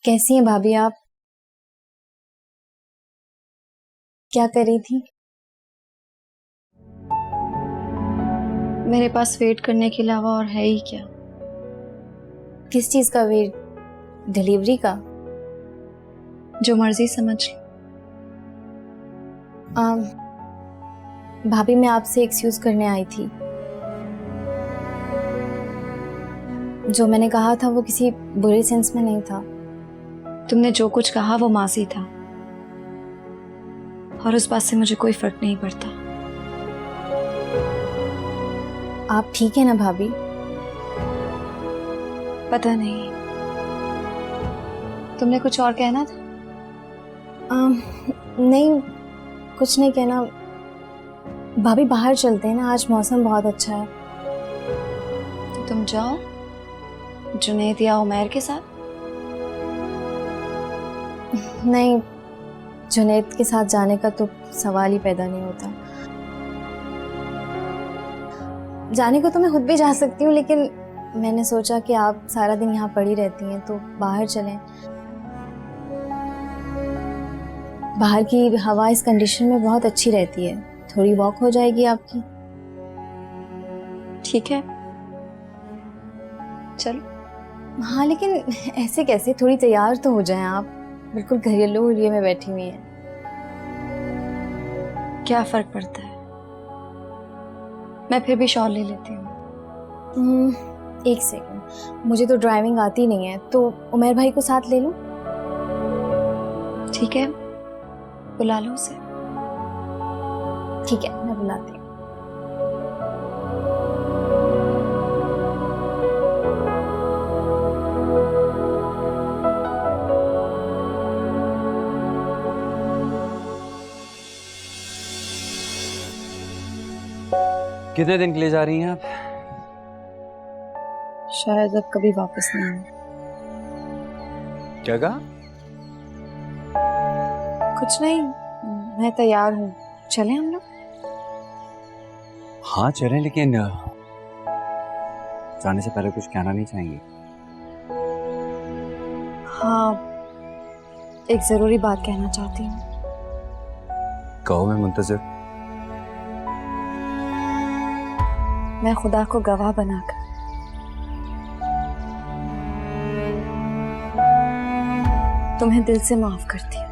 कैसी हैं भाभी आप? क्या कर रही थी? मेरे पास वेट करने के अलावा और है ही क्या। किस चीज का वेट? डिलीवरी का? जो मर्जी समझ लो। भाभी मैं आपसे एक्सक्यूज करने आई थी। जो मैंने कहा था वो किसी बुरे सेंस में नहीं था। तुमने जो कुछ कहा वो माजी था और उस बात से मुझे कोई फर्क नहीं पड़ता। आप ठीक है ना भाभी? पता नहीं, तुमने कुछ और कहना था? नहीं, कुछ नहीं कहना। भाभी बाहर चलते हैं ना, आज मौसम बहुत अच्छा है। तो तुम जाओ जुनैद या उमैर के साथ। नहीं, जुनैद के साथ जाने का तो सवाल ही पैदा नहीं होता। जाने को तो मैं खुद भी जा सकती हूँ, लेकिन मैंने सोचा कि आप सारा दिन यहाँ पड़ी रहती हैं तो बाहर चलें। बाहर की हवा इस कंडीशन में बहुत अच्छी रहती है, थोड़ी वॉक हो जाएगी आपकी। ठीक है चलो। हाँ, लेकिन ऐसे कैसे? थोड़ी तैयार तो हो जाएं आप। बिल्कुल घरेलू हुलिये में बैठी हुई हैं। क्या फर्क पड़ता है, मैं फिर भी शॉल ले लेती हूँ। एक सेकंड, मुझे तो ड्राइविंग आती नहीं है, तो उमर भाई को साथ ले लूं? ठीक है, बुला लो उसे। ठीक है, मैं बुलाती हूँ। कितने दिन के लिए जा रही हैं आप? शायद अब कभी वापस नहीं आए। क्या कहा? कुछ नहीं, मैं तैयार हूँ, चलें हम लोग। हाँ चलें, लेकिन जाने से पहले कुछ कहना नहीं चाहेंगे? हाँ, एक जरूरी बात कहना चाहती हूँ। कहो, मैं मुंतजिर। मैं खुदा को गवाह बनाकर तुम्हें दिल से माफ करती हूँ।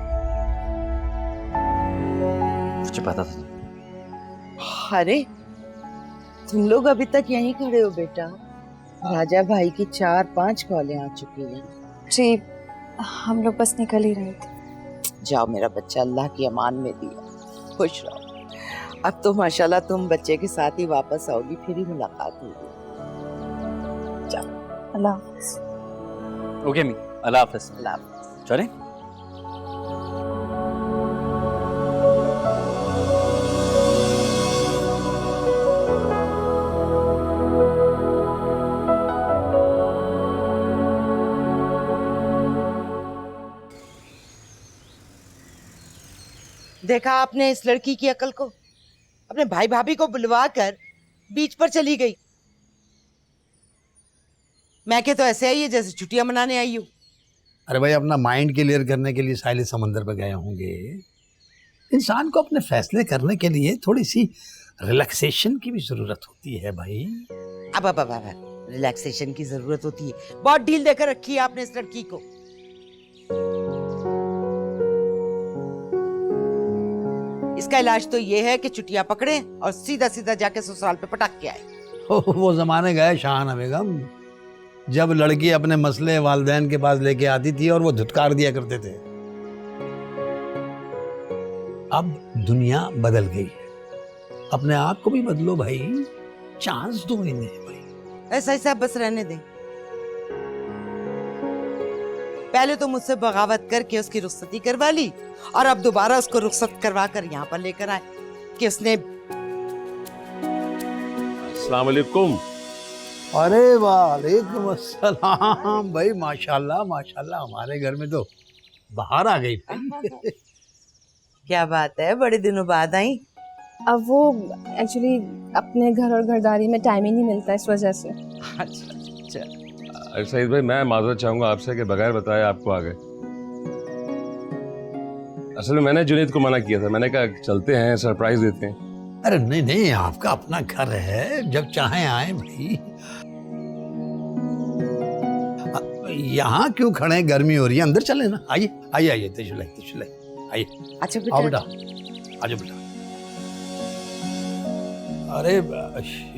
मुझे पता था। अरे तुम लोग अभी तक यहीं खड़े हो बेटा? राजा भाई की 4-5 कॉलें आ चुकी हैं। जी, हम लोग बस निकल ही रहे थे। जाओ मेरा बच्चा, अल्लाह की अमान में दिया, खुश रहो। अब तो माशाल्लाह तुम बच्चे के साथ ही वापस आओगी, फिर ही मुलाकात होगी। जाओ। अल्लाह हाफ़िज़। ओके मी, अल्लाह हाफ़िज़। अल्लाह हाफ़िज़। चलें? देखा आपने इस लड़की की अकल को? अपने भाई भाभी को बुलवा कर बीच पर चली गई। मैं के तो ऐसे आई है जैसे छुट्टियां मनाने आई हूँ। अरे भाई, अपना माइंड क्लियर करने के लिए साहिल समंदर पर गए होंगे। इंसान को अपने फैसले करने के लिए थोड़ी सी रिलैक्सेशन की भी जरूरत होती है भाई। अब रिलैक्सेशन की जरूरत होती है? बहुत डील देकर रखी है आपने इस लड़की को। इसका इलाज तो ये है कि छुट्टियां पकड़े और सीधा सीधा जाके ससुराल पे पटक के आए। वो जमाने गए शाहाना बेगम, जब लड़की अपने मसले वालिदैन के पास लेके आती थी और वो धुतकार दिया करते थे। अब दुनिया बदल गई है, अपने आप को भी बदलो भाई, चांस दो इन्हें भाई। ऐसा ऐसा बस रहने दें। पहले तो मुझसे बगावत करके उसकी रुखसती करवा ली और अब दोबारा उसको रुखसत करवा कर यहाँ पर लेकर आए कि उसने। अस्सलाम वालेकुम। अरे वालेकुम अस्सलाम भाई, माशाल्लाह माशाल्लाह, हमारे घर में तो बाहर आ गई भाई। क्या बात है, बड़े दिनों बाद आई? अब वो एक्चुअली अपने घर और घरदारी में टाइम ही नहीं मिलता, इस वजह से। अच्छा। सईद भाई, मैं माजरत चाहूंगा आपसे कि बगैर बताए आपको आ गए। असल में मैंने जुनैद को मना किया था, मैंने कहा चलते हैं, सरप्राइज देते हैं। अरे नहीं नहीं, आपका अपना घर है, जब चाहें आए भाई। यहाँ क्यों खड़े हैं, गर्मी हो रही है, अंदर चले ना। आइए आइए आइए, तशरीफ आइए। अच्छा आओ बेटा। बेटा, आजो बेटा। अरे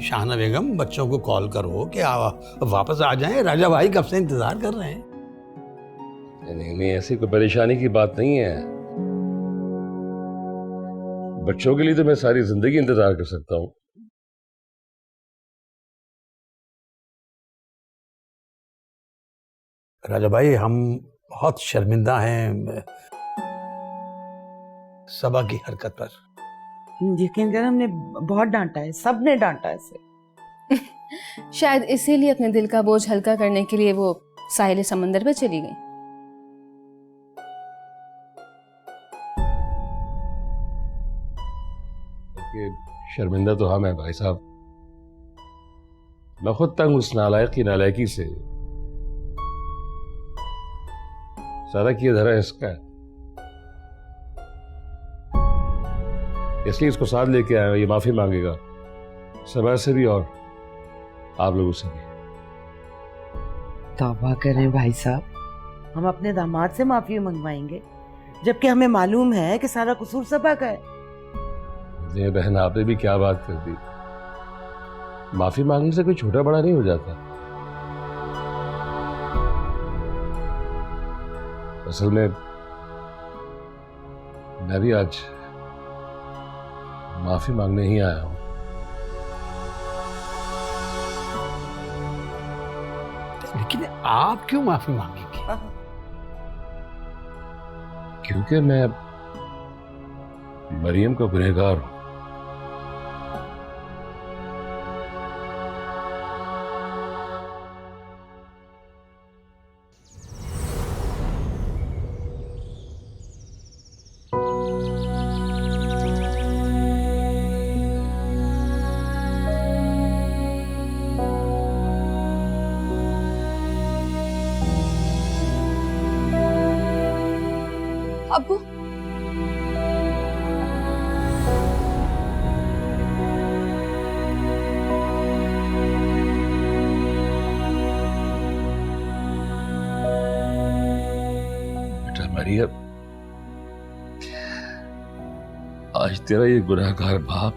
शाहना बेगम, बच्चों को कॉल करो कि वापस आ जाएं, राजा भाई कब से इंतजार कर रहे हैं। नहीं नहीं, ऐसी कोई परेशानी की बात नहीं है। बच्चों के लिए तो मैं सारी जिंदगी इंतजार कर सकता हूँ। राजा भाई, हम बहुत शर्मिंदा हैं सबा की हरकत पर। यकीन कर, हमने बहुत डांटा है, सबने डांटा है इसे। शायद इसीलिए अपने दिल का बोझ हल्का करने के लिए वो साहिल समंदर पे चली गई। कि शर्मिंदा तो हम है भाई साहब। मैं खुद तंग उस नालायक की नालायकी से। सारा किया धरा इसका है, इसलिए इसको साथ लेके आया। ये माफी मांगेगा सबा से भी और आप लोगों से भी। तौबा करें भाई साहब, हम अपने दामाद से माफी मंगवाएंगे, जबकि हमें मालूम है कि सारा कसूर सबा का है। ये बहन, आपने भी क्या बात कर दी। माफी मांगने से कोई छोटा बड़ा नहीं हो जाता। असल में मैं भी आज माफी मांगने ही आया हूं। लेकिन आप क्यों माफी मांगेंगे? क्योंकि मैं मरियम का गुनहगार हूं। अब्बू, बेटा मरियम, आज तेरा ये गुनहगार बाप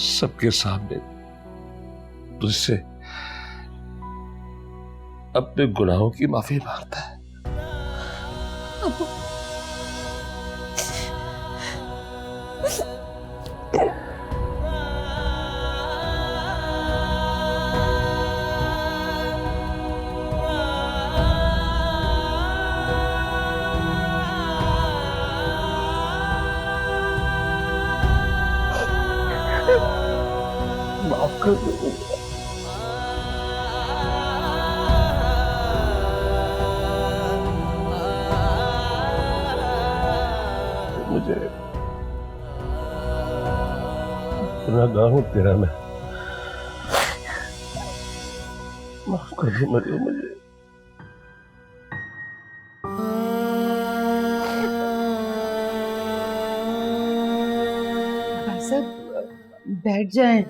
सबके सामने तुझसे अपने गुनाहों की माफी मांगता है। अब्बू, माफ कर दो मुझे, गुनहगार हूं तेरा मैं। माफ कर दो मरियम मुझे। भाई साहब बैठ जाएं,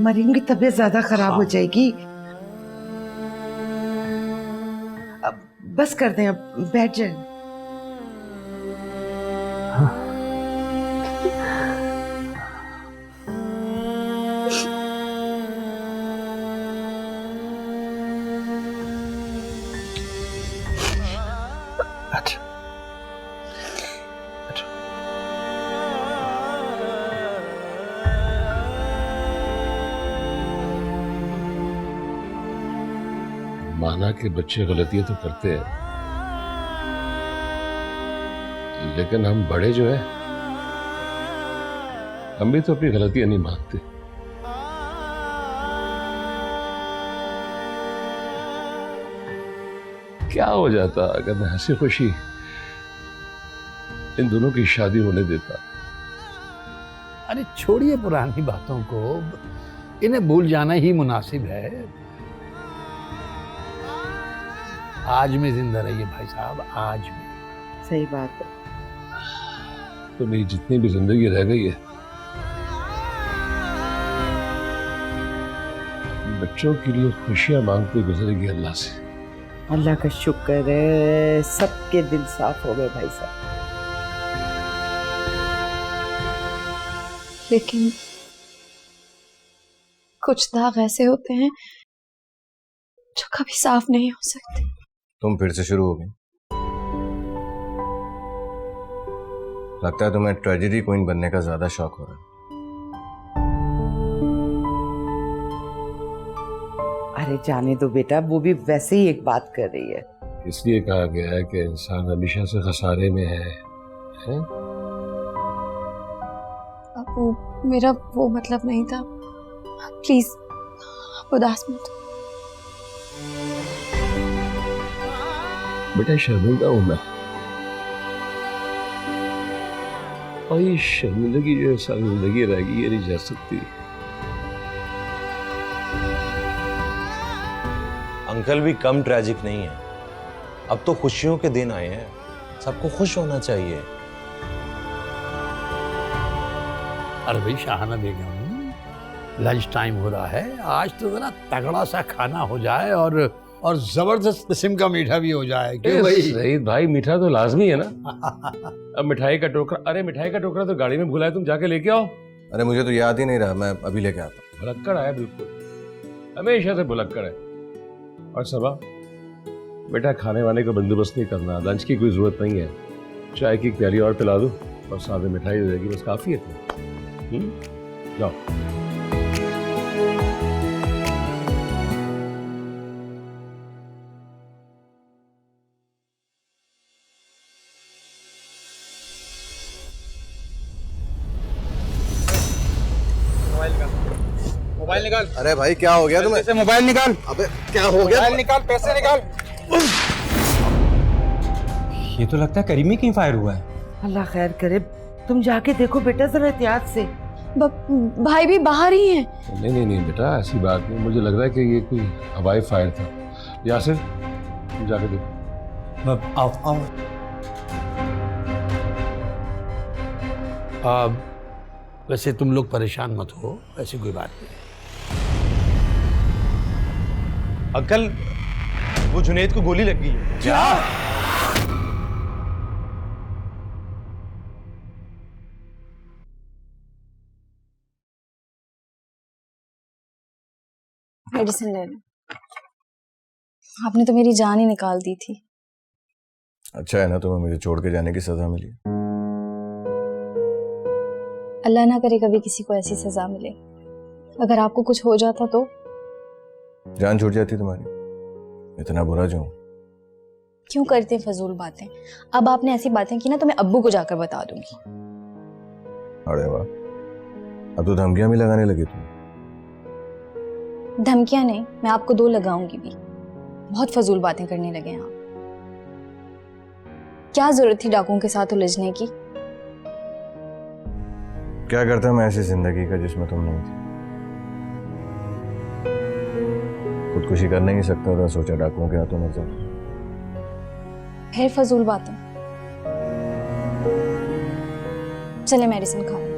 मरीम की तबीयत ज्यादा खराब हो जाएगी। अब बस कर दें, अब बैठ जाएं। माना कि बच्चे गलतियां तो करते हैं, लेकिन हम बड़े जो हैं, हम भी तो अपनी गलतियां नहीं मानते। क्या हो जाता अगर मैं हंसी खुशी इन दोनों की शादी होने देता। अरे छोड़िए पुरानी बातों को, इन्हें भूल जाना ही मुनासिब है। आज में जिंदा रहिए भाई साहब, आज में। सही बात है। तो मेरी जितनी भी जिंदगी रह गई है बच्चों के लिए खुशियां मांगते गुजरेगी अल्लाह से। अल्लाह का शुक्र है, सबके दिल साफ हो गए भाई साहब। लेकिन कुछ दाग ऐसे होते हैं जो कभी साफ नहीं हो सकते। तुम फिर से शुरू हो गई। लगता है तुम्हें ट्रेजेडी क्वीन बनने का ज्यादा शौक हो रहा है। अरे जाने दो बेटा, वो भी वैसे ही एक बात कर रही है। इसलिए कहा गया है कि इंसान हमेशा से खसारे में है? वो मेरा वो मतलब नहीं था। प्लीज उदास मत हो। बेटा शर्मिंदा हूं मैं, और ये शर्मिंदगी जो सारी जिंदगी रहेगी ये नहीं जा सकती। अंकल भी कम ट्रेजिक नहीं है। अब तो खुशियों के दिन आए हैं, सबको खुश होना चाहिए। अरे भाई शाहाना बेगम, लंच टाइम हो रहा है, आज तो जरा तगड़ा सा खाना हो जाए और जबरदस्त किस्म का मीठा भी हो जाए। क्यों भाई? शहीद भाई, मीठा तो लाजमी है ना। अब मिठाई का टोकरा, अरे मिठाई का टोकरा तो गाड़ी में भूला है, तुम जाके लेके आओ। अरे मुझे तो याद ही नहीं रहा, मैं अभी लेके आता हूँ। भुलक्कड़ है बिल्कुल, हमेशा से भुलक्कड़ है। और सबा बेटा खाने वाने का बंदोबस्त नहीं करना, लंच की कोई जरूरत नहीं है। चाय की प्याली और पिला दो और साथ में मिठाई हो जाएगी, बस काफी है। जाओ। मोबाइल निकाल। अरे भाई क्या हो गया तुम्हें? मोबाइल निकाल। अबे क्या हो गया? मोबाइल निकाल, पैसे निकाल। ये तो लगता है करीमी कहीं फायर हुआ है। अल्लाह खैर करे, तुम जाके देखो बेटा जरा एहतियात से। भाई भी बाहर ही हैं। नहीं बेटा, ऐसी बात नहीं, मुझे लग रहा है कि ये कोई हवाई फायर था। यासिर तुम जाके देखो। आओ। वैसे तुम लोग परेशान मत हो, ऐसी कोई बात नहीं। अंकल वो जुनैद को गोली लग गई है। क्या? मेडिसिन ले लो। आपने तो मेरी जान ही निकाल दी थी। अच्छा है ना तुम्हें मुझे छोड़ के जाने की सजा मिली। अल्लाह ना करे कभी किसी को ऐसी सजा मिले। अगर आपको कुछ हो जाता तो? जान छूट जाती तुम्हारी। इतना बुरा जो हूं। क्यों करते हैं फजूल बातें? अब आपने ऐसी बातें की ना तो मैं अब्बू को जाकर बता दूंगी। अरे वाह, अब तो धमकियां भी लगाने लगी तुम। धमकियां नहीं, मैं आपको 2 लगाऊंगी भी। बहुत फजूल बातें करने लगे हैं आप। क्या जरूरत थी डाकुओं के साथ उलझने की? क्या करता मैं ऐसी जिंदगी का जिसमें तुम नहीं थी। खुदकुशी कर नहीं सकता था, सोचा डाकुओं के हाथों मर जाऊं। फिर फजूल बातें। चले मेडिसिन खा लें।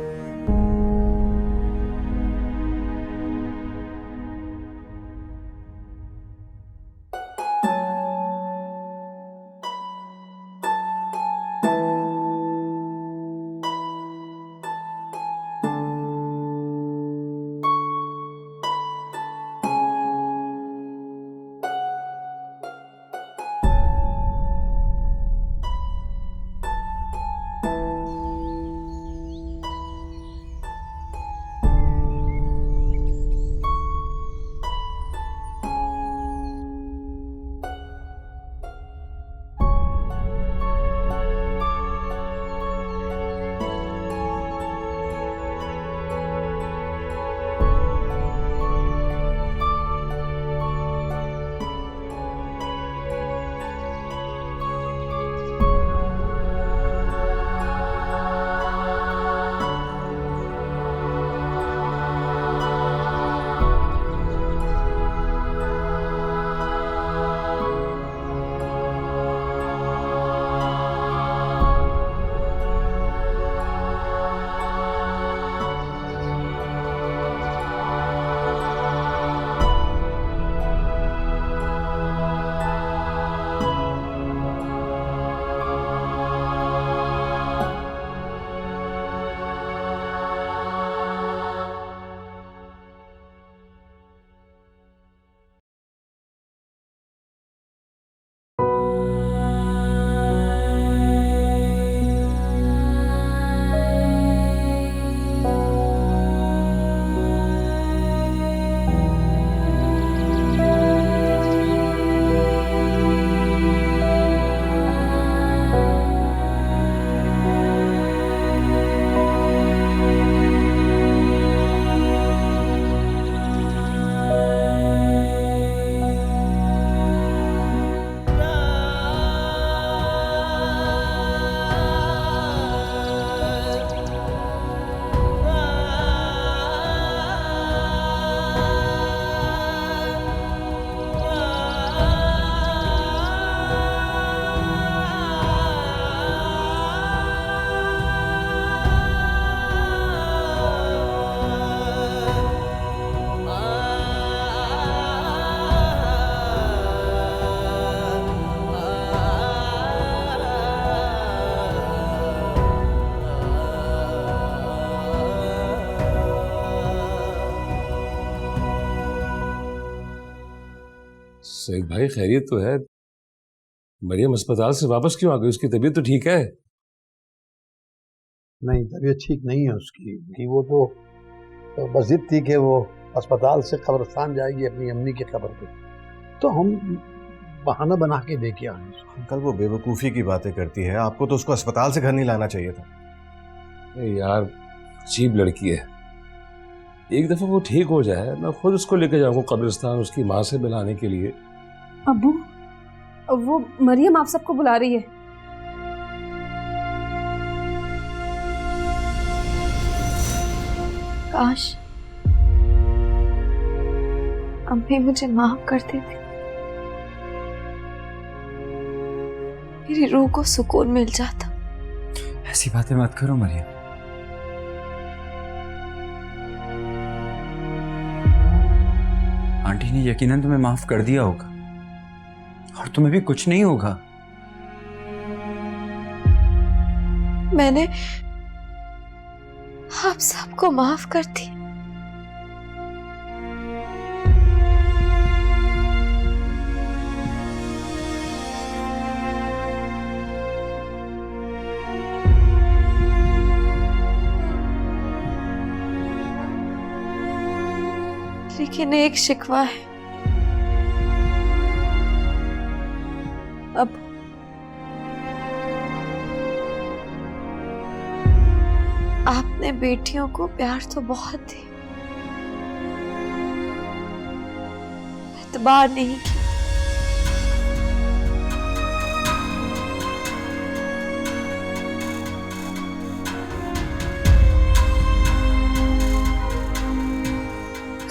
सईद भाई खैरियत तो है। मरियम अस्पताल से वापस क्यों आ गई? उसकी तबीयत तो ठीक है। नहीं, तबीयत ठीक नहीं है उसकी कि वो तो बस जिद थी कि वो अस्पताल से कब्रिस्तान जाएगी अपनी अम्मी की कब्र पे, तो हम बहाना बना के लेके आए। अंकल वो बेवकूफ़ी की बातें करती है, आपको तो उसको अस्पताल से घर नहीं लाना चाहिए था। यार अजीब लड़की है, एक दफा वो ठीक हो जाए मैं खुद उसको लेकर जाऊंगा कब्रिस्तान उसकी माँ से मिलाने के लिए। अब्बू, वो मरियम आप सबको बुला रही है। काश अम्मी मुझे माफ कर देती, मेरी रूह को सुकून मिल जाता। ऐसी बातें मत करो मरियम। आंटी ने यकीनन तुम्हें माफ कर दिया होगा और तुम्हें भी कुछ नहीं होगा। मैंने आप सबको माफ कर दिया। लेकिन एक शिकवा है, अब आपने बेटियों को प्यार तो बहुत दिया, एतबार नहीं किया।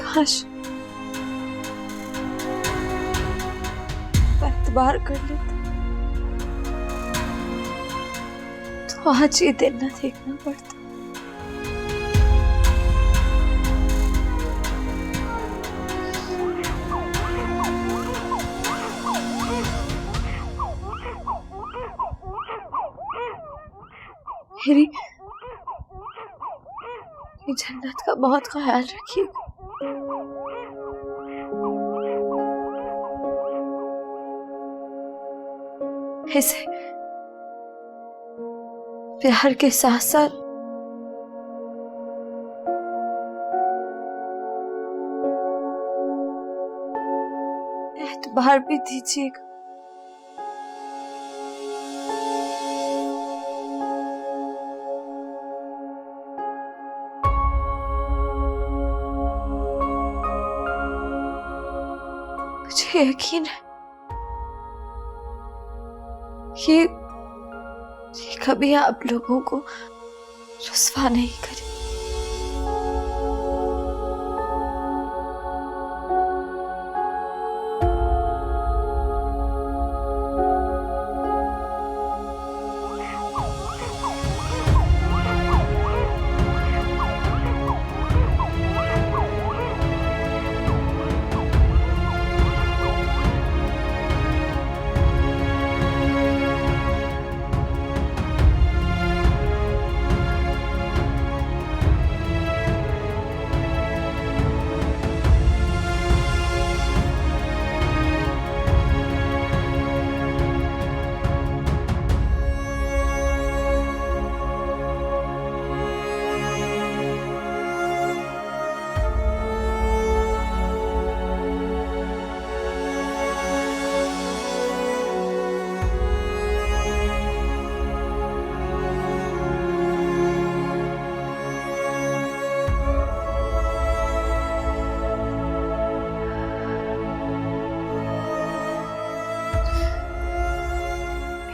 काश एतबार कर लेते तो आज ये दिन न देखना पड़ता। मेरी जन्नत का बहुत ख्याल रखिए। इसे प्यार के साथ साथ एतबार भी दीजिएगा। मुझे यकीन है ये कभी आप लोगों को रुस्वा नहीं करे।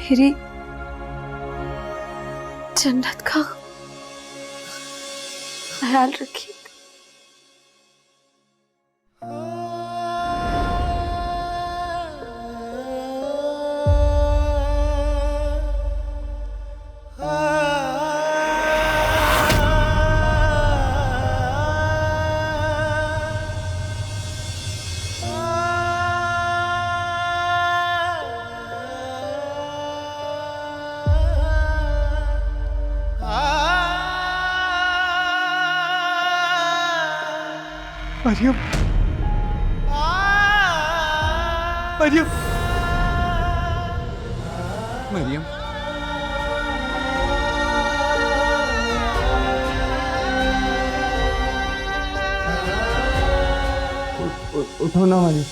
मेरी जन्नत का ख्याल रखिए। मरियम, मरियम मरियम उठो ना मरियम।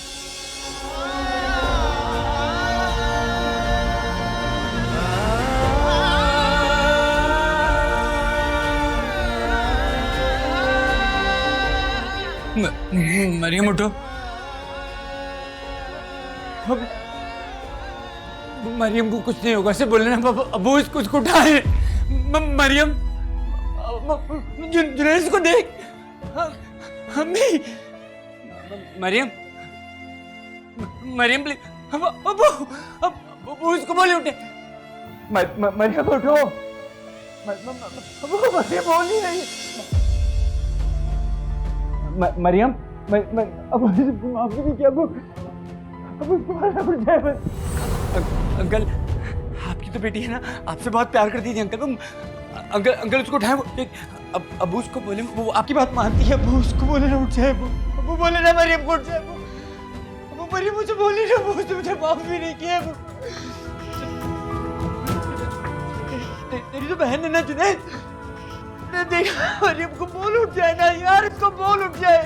मरियम उठो। मरियम को कुछ नहीं होगा, से बोले ना अबू इसको उठाए। मरियम जुनैद को देख। अम्मी मरियम मरियम प्लीज अबू अबू इसको बोले उठे। मरियम उठो। अबू मरियम बोल नहीं रही। मरियम अब माफ कीजिए अब उठ जाए बस। अंकल आपकी तो बेटी है ना, आपसे बहुत प्यार करती थी अंकल। अंकल अंकल उसको उठाए। अबू उसको बोले, वो आपकी बात मानती है। अबू उसको बोले ना उठ जाए। अबू बोले ना मरियम को उठ जाए। अबू मरियम मुझे बोले ना, उसने मुझे माफ भी नहीं किया। तेरी तो बहन है ना जुनैद, देखा मरियम को बोल उठ जाए ना यार, इसको बोल उठ जाए।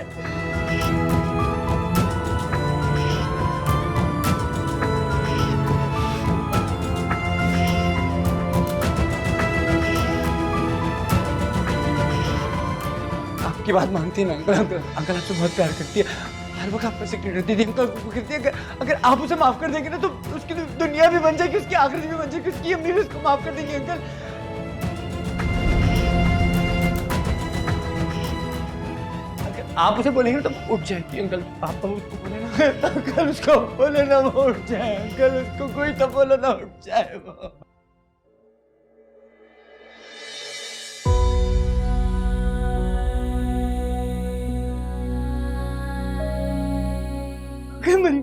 आपकी बात मानती है ना अंकल? अंकल आपसे बहुत प्यार करती है, हर वक्त आपको सिक्योर रहती थी। अंकल को कहती है अगर आप उसे माफ कर देंगे ना तो उसकी दुनिया भी बन जाएगी, उसकी आखिरत भी बन जाएगी, उसकी अम्मी भी उसको माफ कर देंगी। अंकल आप उसे बोलेंगे तो उठ जाएगी। अंकल आप उसको बोले ना, अंकल उसको बोले ना वो उठ जाए। अंकल उसको कोई तो बोलो ना उठ जाए वो। मरी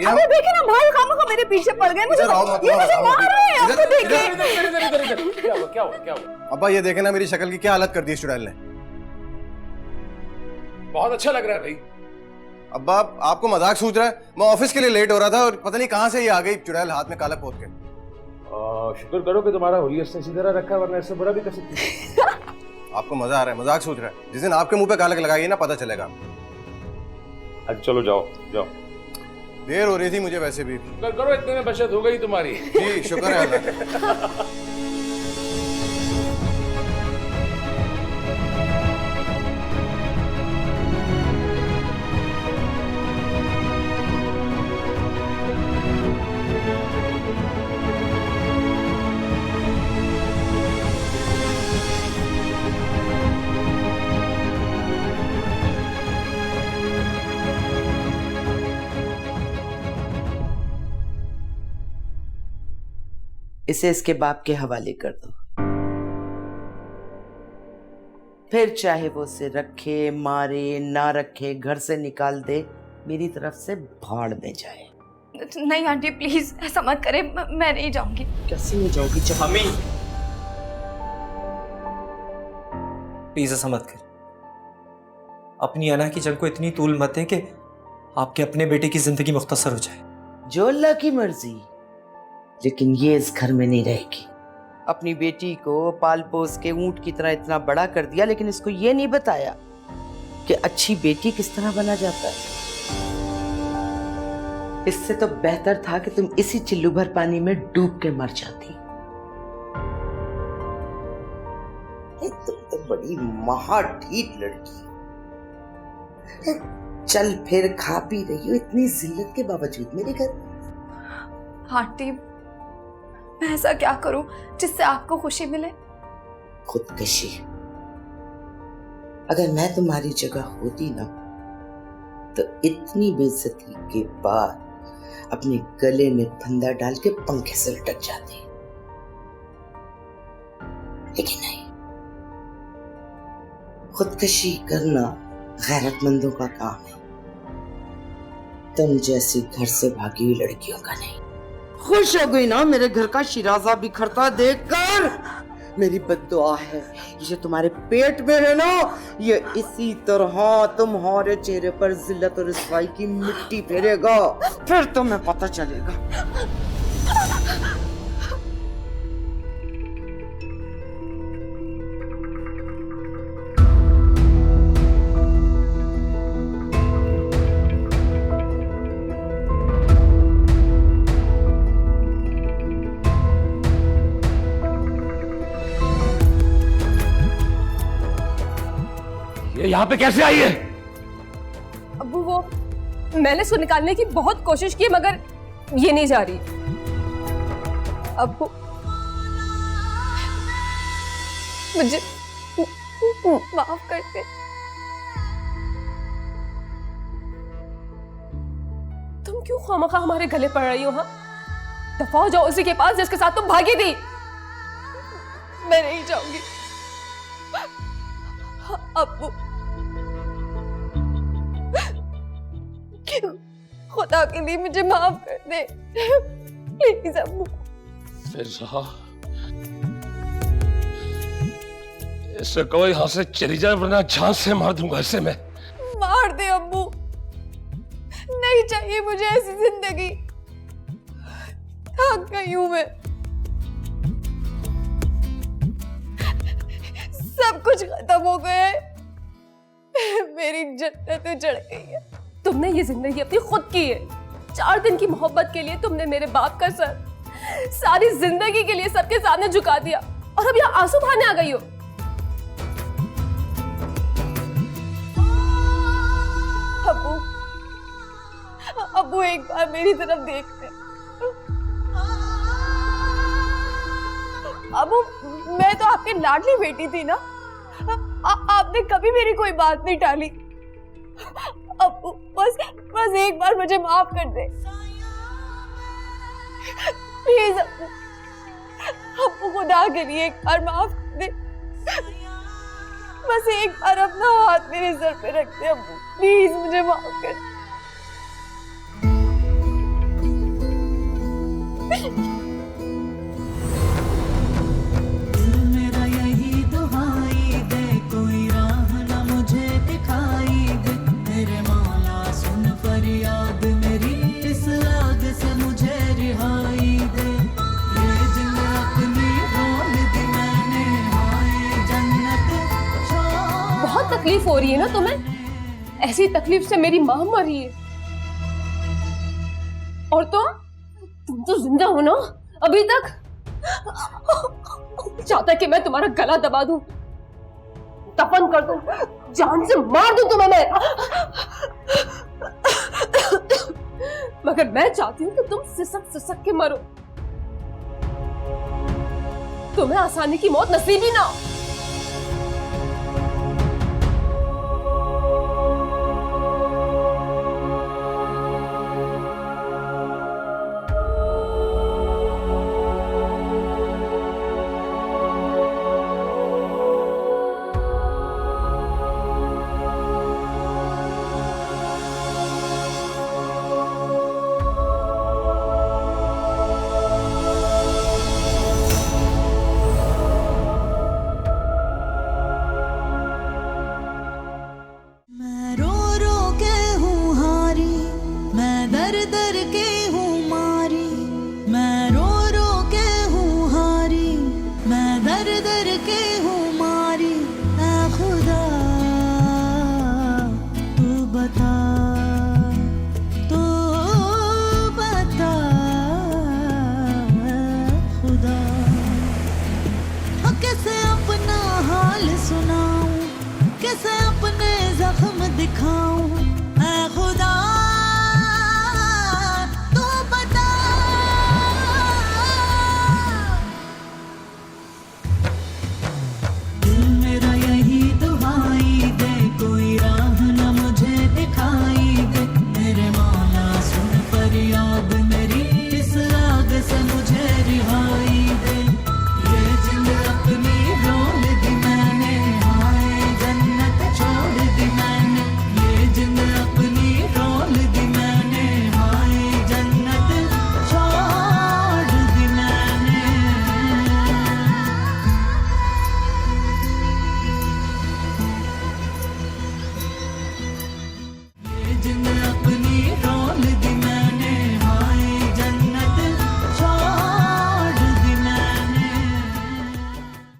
अबे देखे ना भाई, खामखा मेरे पीछे पड़ गए। मुझे ये मुझे मार रहे हैं। आपको देखे क्या हुआ? अब्बा ये देखे ना मेरी शक्ल की क्या हालत कर दी इस चुड़ैल ने। बहुत अच्छा लग रहा है भाई। अब्बा आपको मजाक सूझ रहा है? मैं ऑफिस के लिए लेट हो रहा था और पता नहीं कहां से ये आ गई चुड़ैल हाथ में काला पोत के। शुक्र करो कि तुम्हारा हुलियस ने सीधा रखा, वरना इससे बुरा भी कर सकती है। आपको मजा आ रहा है, मजाक सूझ रहा है? जिस दिन आपके मुंह पे कालक लगाइए ना पता चलेगा। अच्छा चलो जाओ जाओ, देर हो रही थी मुझे वैसे भी। शुक्र करो इतने में बचत हो गई तुम्हारी। जी शुक्र है अल्लाह। इसे इसके बाप के हवाले कर दो। फिर चाहे वो उसे रखे, मारे, ना रखे, घर से निकाल दे, मेरी तरफ से भाड़ में जाए। नहीं आंटी प्लीज ऐसा मत करें, मैं नहीं जाऊंगी। कैसे नहीं जाओगी? मम्मी प्लीज ऐसा मत कर। अपनी अना की जंग को इतनी तूल मत दे कि आपके अपने बेटे की जिंदगी मुख्तसर हो जाए। जो अल्लाह की मर्जी, लेकिन ये इस घर में नहीं रहेगी। अपनी बेटी को पाल पोस के ऊंट की तरह इतना बड़ा कर दिया, लेकिन इसको ये नहीं बताया कि अच्छी बेटी किस तरह बना जाता है। इससे तो बेहतर था कि तुम इसी चिल्लू भर पानी में डूब के मर जाती। तुम तो बड़ी महाठीठ लड़की। चल फिर खा पी रही हो इतनी जिल्लत के बावजूद मेरे घर। आंटी मैं ऐसा क्या करूं जिससे आपको खुशी मिले? खुदकशी। अगर मैं तुम्हारी जगह होती ना तो इतनी बेइज्जती के बाद अपने गले में फंदा डाल के पंखे से लटक जाती, लेकिन नहीं। खुदकशी करना गैरतमंदों का काम है, तुम जैसी घर से भागी हुई लड़कियों का नहीं। खुश हो गई ना मेरे घर का शिराजा बिखरता देखकर? मेरी बद्दुआ है ये जो तुम्हारे पेट में है ना, ये इसी तरह तुम्हारे चेहरे पर जिल्लत और रुसवाई की मिट्टी फेरेगा, फिर तुम्हें पता चलेगा। यहाँ पे कैसे आई है? अब्बू वो मैंने इसको निकालने की बहुत कोशिश की मगर ये नहीं जा रही। अब्बू मुझे माफ कर दे। तुम क्यों खामखा हमारे गले पड़ रही हो? हाँ दफा हो जाओ उसी के पास जिसके साथ तुम भागी थी। मैं नहीं जाऊंगी। अब्बू खुदा के लिए मुझे माफ कर दे प्लीज अब्बू। फिजा इससे कोई यहाँ से चली जाए वरना जान से मार दूंगा इसे मैं। मार दे अब्बू, नहीं चाहिए मुझे ऐसी जिंदगी। थक गई हूं मैं, सब कुछ खत्म हो गया है, मेरी जन्नत उजड़ गई है। तुमने ये जिंदगी अपनी खुद की है। 4 दिन की मोहब्बत के लिए तुमने मेरे बाप का सर सारी जिंदगी के लिए सबके सामने झुका दिया और अब यहाँ आंसू बहाने आ गई हो। अब्बू अब्बू एक बार मेरी तरफ देखते। अब्बू मैं तो आपकी लाडली बेटी थी ना, आपने कभी मेरी कोई बात नहीं टाली। अब्बू बस एक बार मुझे माफ कर दे प्लीज अब्बू। अब्बू खुदा के लिए एक बार माफ कर दे, बस एक बार अपना हाथ मेरे सर पे रख दे अब्बू, प्लीज मुझे माफ कर दे। तकलीफ हो रही है ना तुम्हें? ऐसी तकलीफ से मेरी मां मरी है और तुम तो जिंदा हो ना अभी तक। चाहता है कि मैं तुम्हारा गला दबा दूं, दफन कर दूं, जान से मार दूं तुम्हें मैं। मगर मैं चाहती हूं कि तुम सिसक सिसक के मरो, तुम्हें आसानी की मौत नसीब ही ना हो। हाल सुनाऊं, कैसे अपने जख्म दिखाऊं।